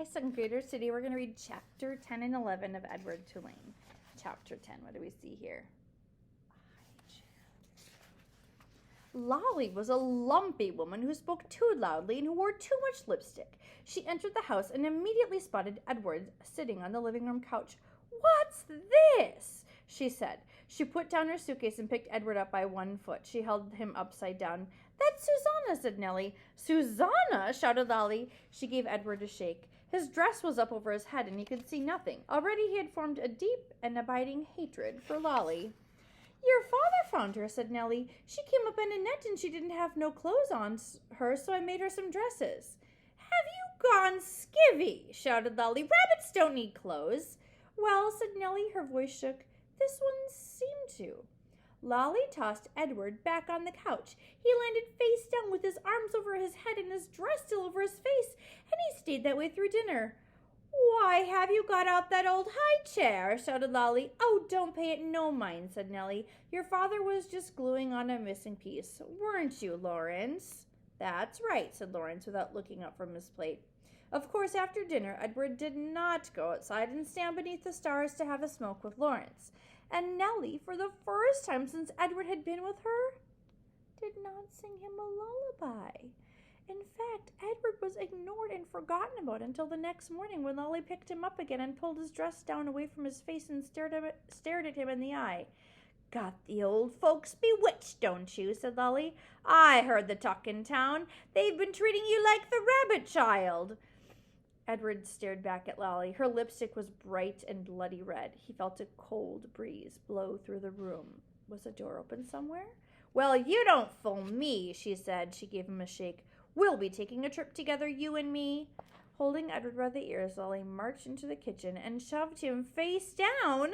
Hi, second graders. Today we're going to read chapter 10 and 11 of Edward Tulane. Chapter 10, what do we see here? Lolly was a lumpy woman who spoke too loudly and who wore too much lipstick. She entered the house and immediately spotted Edward sitting on the living room couch. "What's this?" she said. She put down her suitcase and picked Edward up by one foot. She held him upside down. "That's Susanna," said Nellie. "Susanna!" shouted Lolly. She gave Edward a shake. His dress was up over his head and he could see nothing. Already he had formed a deep and abiding hatred for Lolly. "Your father found her," said Nellie. "She came up in a net and she didn't have no clothes on her, so I made her some dresses." "Have you gone skivvy?" shouted Lolly. "Rabbits don't need clothes." "Well," said Nellie, her voice shook, "this one seemed to." Lolly tossed Edward back on the couch. He landed face down with his arms over his head and his dress still over his face, and he stayed that way through dinner. "Why have you got out that old high chair?" shouted Lolly. "Oh, don't pay it no mind," said Nellie. "Your father was just gluing on a missing piece. Weren't you, Lawrence?" "That's right," said Lawrence without looking up from his plate. Of course, after dinner, Edward did not go outside and stand beneath the stars to have a smoke with Lawrence. And Nellie, for the first time since Edward had been with her, did not sing him a lullaby. In fact, Edward was ignored and forgotten about until the next morning when Lolly picked him up again and pulled his dress down away from his face and stared at him in the eye. "Got the old folks bewitched, don't you?" said Lolly. "I heard the talk in town. They've been treating you like the rabbit child." Edward stared back at Lolly. Her lipstick was bright and bloody red. He felt a cold breeze blow through the room. Was a door open somewhere? "Well, you don't fool me," she said. She gave him a shake. "We'll be taking a trip together, you and me." Holding Edward by the ears, Lolly marched into the kitchen and shoved him face down in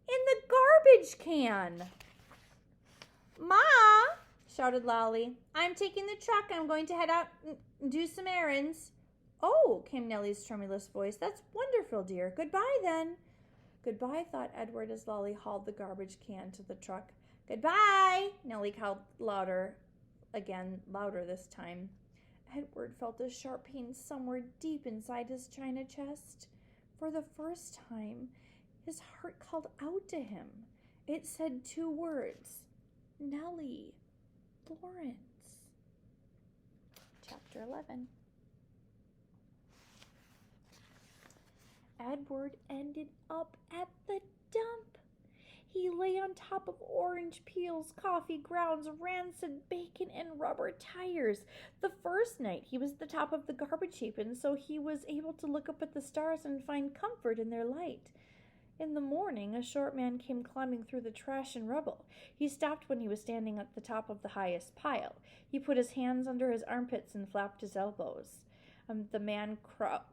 the garbage can. "Ma!" shouted Lolly. "I'm taking the truck. I'm going to head out and do some errands." "Oh," came Nellie's tremulous voice. "That's wonderful, dear. Goodbye, then." "Goodbye," thought Edward as Lolly hauled the garbage can to the truck. "Goodbye," Nellie called louder this time. Edward felt a sharp pain somewhere deep inside his china chest. For the first time, his heart called out to him. It said two words: Nellie, Lawrence. Chapter 11. Edward ended up at the dump. He lay on top of orange peels, coffee grounds, rancid bacon, and rubber tires. The first night he was the top of the garbage heap, and so he was able to look up at the stars and find comfort in their light. In the morning, a short man came climbing through the trash and rubble. He stopped when he was standing at the top of the highest pile. He put his hands under his armpits and flapped his elbows. The man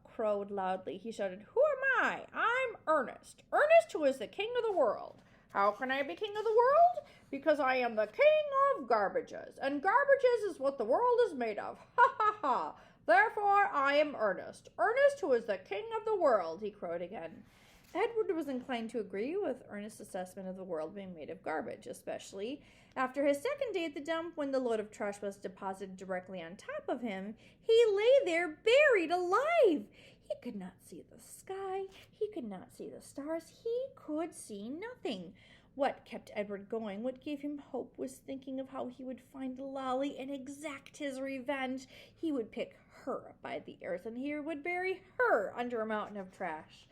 crowed loudly. He shouted, "Who am I? I'm Ernest. Ernest, who is the king of the world. How can I be king of the world? Because I am the king of garbages, and garbages is what the world is made of. Ha, ha, ha. Therefore, I am Ernest. Ernest, who is the king of the world," he crowed again. Edward was inclined to agree with Ernest's assessment of the world being made of garbage, especially after his second day at the dump, when the load of trash was deposited directly on top of him. He lay there buried alive. He could not see the sky. He could not see the stars. He could see nothing. What kept Edward going, what gave him hope, was thinking of how he would find Lolly and exact his revenge. He would pick her up by the ears, and he would bury her under a mountain of trash.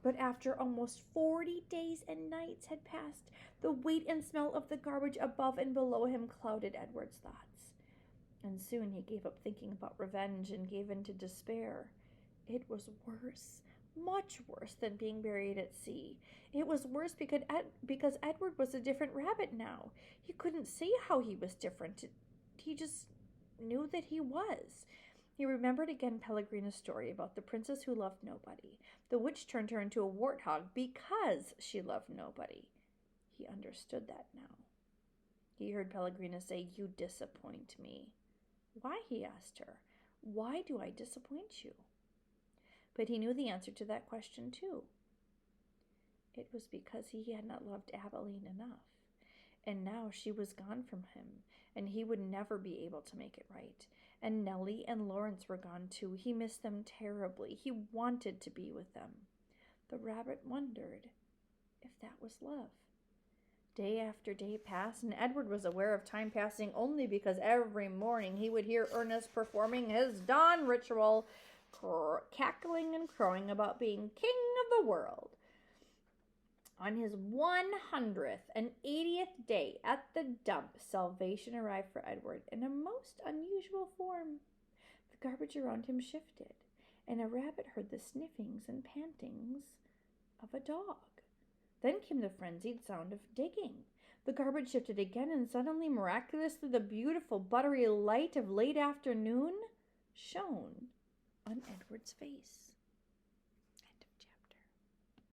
But after almost 40 days and nights had passed, the weight and smell of the garbage above and below him clouded Edward's thoughts. And soon he gave up thinking about revenge and gave in to despair. It was worse, much worse than being buried at sea. It was worse because Edward was a different rabbit now. He couldn't see how he was different. He just knew that he was. He remembered again Pellegrina's story about the princess who loved nobody. The witch turned her into a warthog because she loved nobody. He understood that now. He heard Pellegrina say, "You disappoint me." "Why?" he asked her. "Why do I disappoint you?" But he knew the answer to that question too. It was because he had not loved Abilene enough. And now she was gone from him, and he would never be able to make it right. And Nellie and Lawrence were gone too. He missed them terribly. He wanted to be with them. The rabbit wondered if that was love. Day after day passed, and Edward was aware of time passing only because every morning he would hear Ernest performing his dawn ritual, cackling and crowing about being king of the world. On his 180th day at the dump, salvation arrived for Edward in a most unusual form. The garbage around him shifted, and a rabbit heard the sniffings and pantings of a dog. Then came the frenzied sound of digging. The garbage shifted again, and suddenly, miraculously, the beautiful, buttery light of late afternoon shone on Edward's face.